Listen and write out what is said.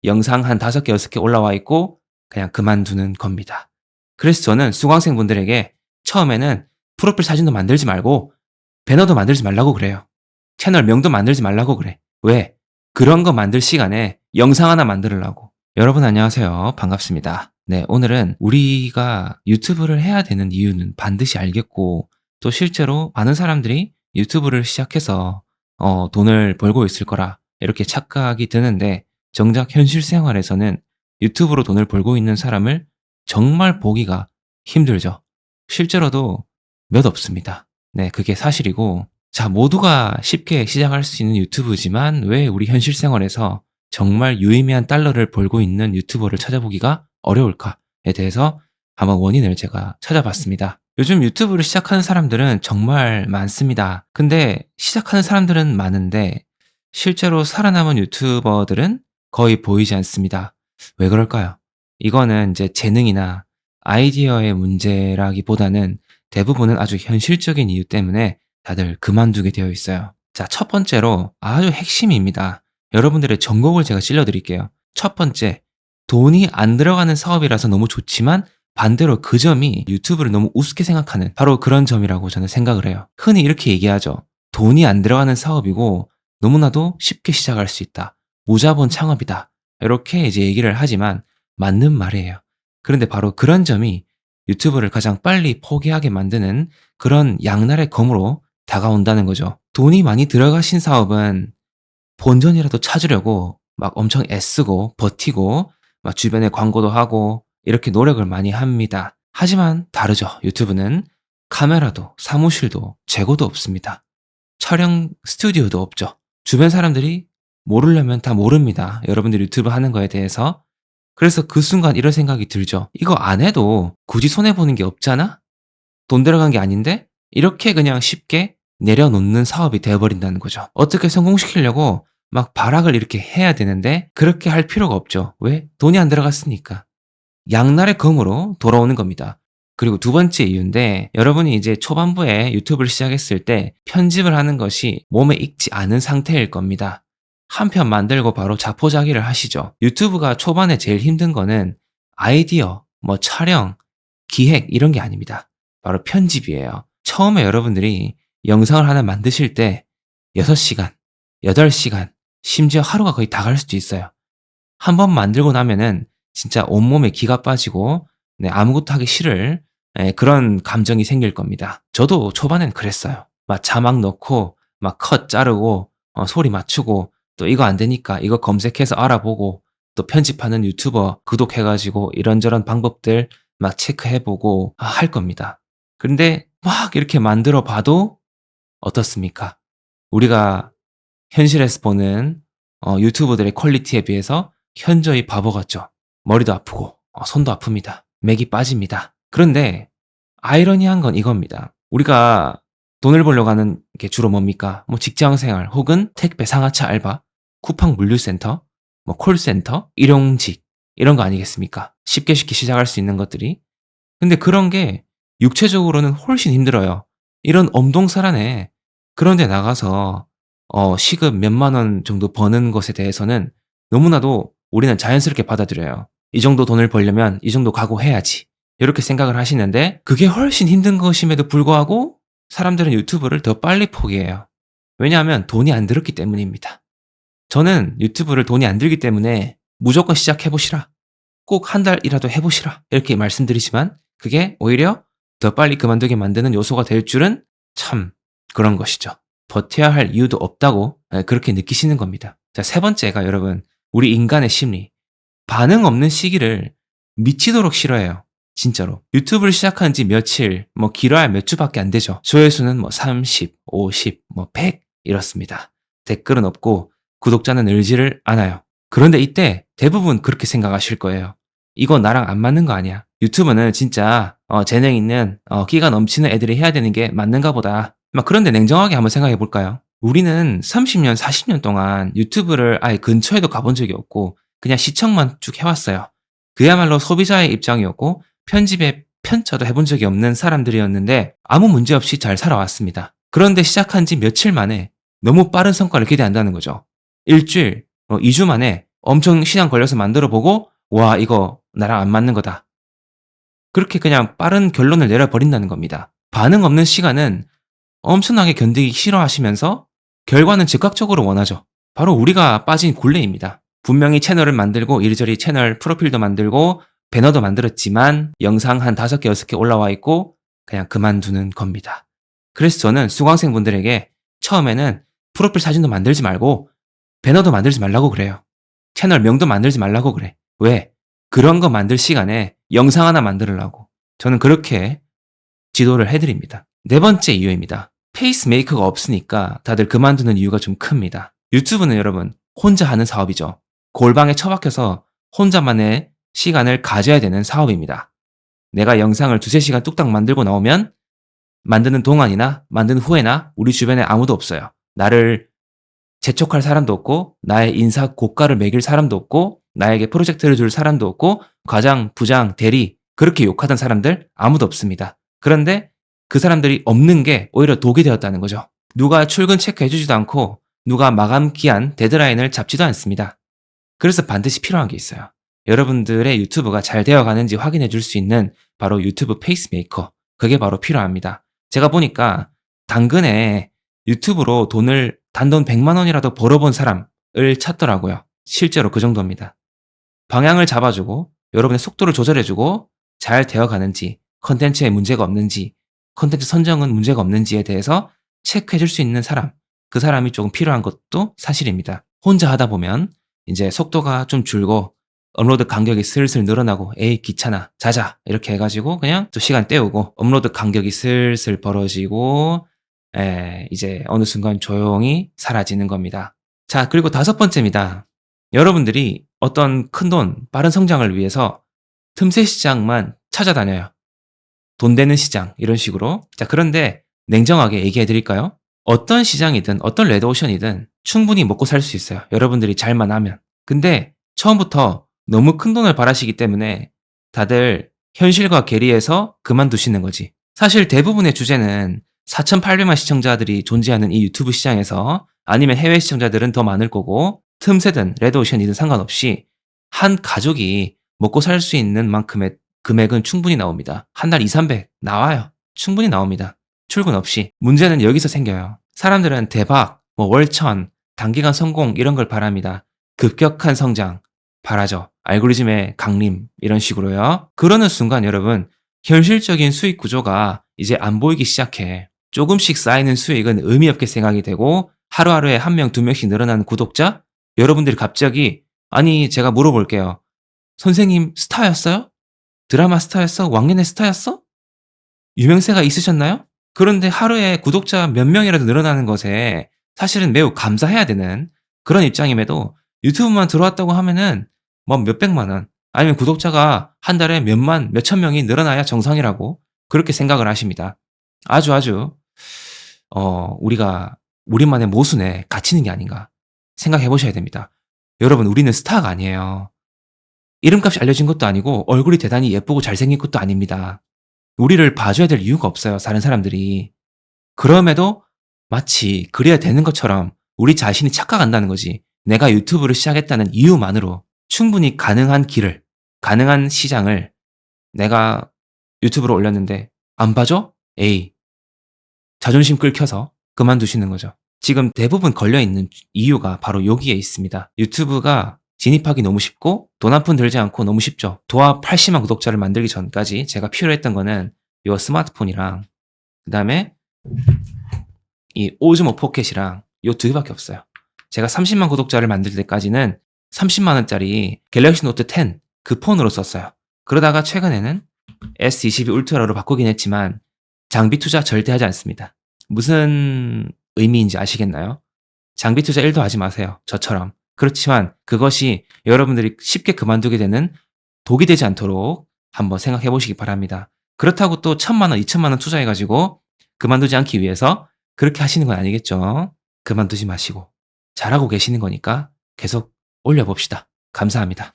영상 한 5개, 6개 올라와 있고 그냥 그만두는 겁니다. 그래서 저는 수강생분들에게 처음에는 프로필 사진도 만들지 말고 배너도 만들지 말라고 그래요. 채널 명도 만들지 말라고 그래. 왜? 그런 거 만들 시간에 영상 하나 만들으려고. 여러분 안녕하세요. 반갑습니다. 네, 오늘은 우리가 유튜브를 해야 되는 이유는 반드시 알겠고 또 실제로 많은 사람들이 유튜브를 시작해서 돈을 벌고 있을 거라 이렇게 착각이 드는데 정작 현실 생활에서는 유튜브로 돈을 벌고 있는 사람을 정말 보기가 힘들죠. 실제로도 몇 없습니다. 네, 그게 사실이고 자, 모두가 쉽게 시작할 수 있는 유튜브지만 왜 우리 현실 생활에서 정말 유의미한 달러를 벌고 있는 유튜버를 찾아보기가 어려울까에 대해서 한번 원인을 제가 찾아봤습니다. 요즘 유튜브를 시작하는 사람들은 정말 많습니다. 근데 시작하는 사람들은 많은데 실제로 살아남은 유튜버들은 거의 보이지 않습니다. 왜 그럴까요? 이거는 이제 재능이나 아이디어의 문제라기보다는 대부분은 아주 현실적인 이유 때문에 다들 그만두게 되어 있어요. 자, 첫 번째로 아주 핵심입니다. 여러분들의 전곡을 제가 찔러드릴게요. 첫 번째, 돈이 안 들어가는 사업이라서 너무 좋지만 반대로 그 점이 유튜브를 너무 우습게 생각하는 바로 그런 점이라고 저는 생각을 해요. 흔히 이렇게 얘기하죠. 돈이 안 들어가는 사업이고 너무나도 쉽게 시작할 수 있다. 무자본 창업이다. 이렇게 이제 얘기를 하지만 맞는 말이에요. 그런데 바로 그런 점이 유튜브를 가장 빨리 포기하게 만드는 그런 양날의 검으로 다가온다는 거죠. 돈이 많이 들어가신 사업은 본전이라도 찾으려고 막 엄청 애쓰고 버티고 막 주변에 광고도 하고 이렇게 노력을 많이 합니다. 하지만 다르죠. 유튜브는 카메라도 사무실도 재고도 없습니다. 촬영 스튜디오도 없죠. 주변 사람들이 모르려면 다 모릅니다. 여러분들 유튜브 하는 거에 대해서. 그래서 그 순간 이런 생각이 들죠. 이거 안 해도 굳이 손해보는 게 없잖아? 돈 들어간 게 아닌데? 이렇게 그냥 쉽게 내려놓는 사업이 되어버린다는 거죠. 어떻게 성공시키려고 막 발악을 이렇게 해야 되는데 그렇게 할 필요가 없죠. 왜? 돈이 안 들어갔으니까. 양날의 검으로 돌아오는 겁니다. 그리고 두 번째 이유인데 여러분이 이제 초반부에 유튜브를 시작했을 때 편집을 하는 것이 몸에 익지 않은 상태일 겁니다. 한 편 만들고 바로 자포자기를 하시죠. 유튜브가 초반에 제일 힘든 거는 아이디어, 뭐 촬영, 기획 이런 게 아닙니다. 바로 편집이에요. 처음에 여러분들이 영상을 하나 만드실 때 6시간, 8시간, 심지어 하루가 거의 다 갈 수도 있어요. 한 번 만들고 나면은 진짜 온몸에 기가 빠지고 네, 아무것도 하기 싫을 그런 감정이 생길 겁니다. 저도 초반엔 그랬어요. 막 자막 넣고 막 컷 자르고 소리 맞추고 또 이거 안 되니까 이거 검색해서 알아보고 또 편집하는 유튜버 구독해가지고 이런저런 방법들 막 체크해보고 할 겁니다. 그런데 막 이렇게 만들어 봐도 어떻습니까? 우리가 현실에서 보는 유튜버들의 퀄리티에 비해서 현저히 바보 같죠. 머리도 아프고 손도 아픕니다. 맥이 빠집니다. 그런데 아이러니한 건 이겁니다. 우리가 돈을 벌려고 하는 게 주로 뭡니까? 뭐 직장생활 혹은 택배 상하차 알바, 쿠팡 물류센터, 뭐 콜센터, 일용직 이런 거 아니겠습니까? 쉽게 시작할 수 있는 것들이. 근데 그런 게 육체적으로는 훨씬 힘들어요. 이런 엄동설안에 그런 데 나가서 시급 몇만 원 정도 버는 것에 대해서는 너무나도 우리는 자연스럽게 받아들여요. 이 정도 돈을 벌려면 이 정도 각오해야지. 이렇게 생각을 하시는데 그게 훨씬 힘든 것임에도 불구하고 사람들은 유튜브를 더 빨리 포기해요. 왜냐하면 돈이 안 들었기 때문입니다. 저는 유튜브를 돈이 안 들기 때문에 무조건 시작해보시라. 꼭 한 달이라도 해보시라. 이렇게 말씀드리지만 그게 오히려 더 빨리 그만두게 만드는 요소가 될 줄은 참 그런 것이죠. 버텨야 할 이유도 없다고 그렇게 느끼시는 겁니다. 자, 세 번째가 여러분, 우리 인간의 심리. 반응 없는 시기를 미치도록 싫어해요. 진짜로. 유튜브를 시작한 지 며칠, 뭐 길어야 몇 주밖에 안 되죠. 조회수는 뭐 30, 50, 뭐 100 이렇습니다. 댓글은 없고 구독자는 늘지를 않아요. 그런데 이때 대부분 그렇게 생각하실 거예요. 이거 나랑 안 맞는 거 아니야. 유튜브는 진짜 재능 있는 끼가 넘치는 애들이 해야 되는 게 맞는가 보다. 막 그런데 냉정하게 한번 생각해 볼까요? 우리는 30년, 40년 동안 유튜브를 아예 근처에도 가본 적이 없고 그냥 시청만 쭉 해왔어요. 그야말로 소비자의 입장이었고 편집에 편차도 해본 적이 없는 사람들이었는데 아무 문제 없이 잘 살아왔습니다. 그런데 시작한 지 며칠 만에 너무 빠른 성과를 기대한다는 거죠. 일주일, 2주 만에 엄청 시간 걸려서 만들어 보고 '와 이거 나랑 안 맞는 거다.' 그렇게 그냥 빠른 결론을 내려 버린다는 겁니다. 반응 없는 시간은 엄청나게 견디기 싫어하시면서 결과는 즉각적으로 원하죠. 바로 우리가 빠진 굴레입니다. 분명히 채널을 만들고 이리저리 채널 프로필도 만들고 배너도 만들었지만 영상 한 5개, 6개 올라와 있고 그냥 그만두는 겁니다. 그래서 저는 수강생분들에게 처음에는 프로필 사진도 만들지 말고 배너도 만들지 말라고 그래요. 채널 명도 만들지 말라고 그래. 왜? 그런 거 만들 시간에 영상 하나 만들으려고. 저는 그렇게 지도를 해드립니다. 네 번째 이유입니다. 페이스메이커가 없으니까 다들 그만두는 이유가 좀 큽니다. 유튜브는 여러분 혼자 하는 사업이죠. 골방에 처박혀서 혼자만의 시간을 가져야 되는 사업입니다. 내가 영상을 2~3시간 뚝딱 만들고 나오면 만드는 동안이나 만드는 후에나 우리 주변에 아무도 없어요. 나를 재촉할 사람도 없고 나의 인사 고가를 매길 사람도 없고 나에게 프로젝트를 줄 사람도 없고 과장, 부장, 대리 그렇게 욕하던 사람들 아무도 없습니다. 그런데 그 사람들이 없는 게 오히려 독이 되었다는 거죠. 누가 출근 체크해 주지도 않고 누가 마감 기한 데드라인을 잡지도 않습니다. 그래서 반드시 필요한 게 있어요. 여러분들의 유튜브가 잘 되어 가는지 확인해 줄 수 있는 바로 유튜브 페이스메이커. 그게 바로 필요합니다. 제가 보니까 당근에 유튜브로 돈을 단돈 100만 원이라도 벌어본 사람을 찾더라고요. 실제로 그 정도입니다. 방향을 잡아주고 여러분의 속도를 조절해주고 잘 되어 가는지 컨텐츠에 문제가 없는지 컨텐츠 선정은 문제가 없는지에 대해서 체크해 줄 수 있는 사람 그 사람이 조금 필요한 것도 사실입니다. 혼자 하다 보면 이제 속도가 좀 줄고 업로드 간격이 슬슬 늘어나고 에이 귀찮아 자자 이렇게 해가지고 그냥 또 시간 때우고 업로드 간격이 슬슬 벌어지고 이제 어느 순간 조용히 사라지는 겁니다. 자 그리고 5번째입니다. 여러분들이 어떤 큰돈 빠른 성장을 위해서 틈새 시장만 찾아다녀요. 돈 되는 시장 이런 식으로. 자 그런데 냉정하게 얘기해 드릴까요? 어떤 시장이든 어떤 레드오션이든 충분히 먹고 살 수 있어요. 여러분들이 잘만 하면. 근데 처음부터 너무 큰 돈을 바라시기 때문에 다들 현실과 괴리해서 그만두시는 거지. 사실 대부분의 주제는 4,800만 시청자들이 존재하는 이 유튜브 시장에서 아니면 해외 시청자들은 더 많을 거고 틈새든 레드오션이든 상관없이 한 가족이 먹고 살 수 있는 만큼의 금액은 충분히 나옵니다. 한 달 200~300 나와요. 충분히 나옵니다. 출근 없이. 문제는 여기서 생겨요. 사람들은 대박, 월천, 단기간 성공 이런 걸 바랍니다. 급격한 성장 바라죠. 알고리즘의 강림 이런 식으로요. 그러는 순간 여러분 현실적인 수익 구조가 이제 안 보이기 시작해. 조금씩 쌓이는 수익은 의미 없게 생각이 되고 하루하루에 1명, 2명씩 늘어나는 구독자? 여러분들이 갑자기 아니 제가 물어볼게요. 선생님 스타였어요? 드라마 스타였어? 왕년의 스타였어? 유명세가 있으셨나요? 그런데 하루에 구독자 몇 명이라도 늘어나는 것에 사실은 매우 감사해야 되는 그런 입장임에도 유튜브만 들어왔다고 하면은 뭐 몇백만 원 아니면 구독자가 한 달에 몇만, 몇천 명이 늘어나야 정상이라고 그렇게 생각을 하십니다. 아주 우리가 우리만의 모순에 갇히는 게 아닌가 생각해 보셔야 됩니다. 여러분 우리는 스타가 아니에요. 이름값이 알려진 것도 아니고 얼굴이 대단히 예쁘고 잘생긴 것도 아닙니다. 우리를 봐줘야 될 이유가 없어요, 다른 사람들이. 그럼에도 마치 그래야 되는 것처럼 우리 자신이 착각한다는 거지. 내가 유튜브를 시작했다는 이유만으로 충분히 가능한 길을, 가능한 시장을 내가 유튜브로 올렸는데 안 봐줘? 에이. 자존심 긁혀서 그만두시는 거죠. 지금 대부분 걸려있는 이유가 바로 여기에 있습니다. 유튜브가 진입하기 너무 쉽고 돈 한 푼 들지 않고 너무 쉽죠. 도합 80만 구독자를 만들기 전까지 제가 필요했던 거는 요 스마트폰이랑 그 다음에 이 오즈모 포켓이랑 요 두 개밖에 없어요. 제가 30만 구독자를 만들 때까지는 30만 원짜리 갤럭시 노트 10 그 폰으로 썼어요. 그러다가 최근에는 S22 울트라로 바꾸긴 했지만 장비 투자 절대 하지 않습니다. 무슨 의미인지 아시겠나요? 장비 투자 1도 하지 마세요. 저처럼. 그렇지만 그것이 여러분들이 쉽게 그만두게 되는 독이 되지 않도록 한번 생각해 보시기 바랍니다. 그렇다고 또 1,000만 원, 2,000만 원 투자해 가지고 그만두지 않기 위해서 그렇게 하시는 건 아니겠죠. 그만두지 마시고 잘하고 계시는 거니까 계속 올려봅시다. 감사합니다.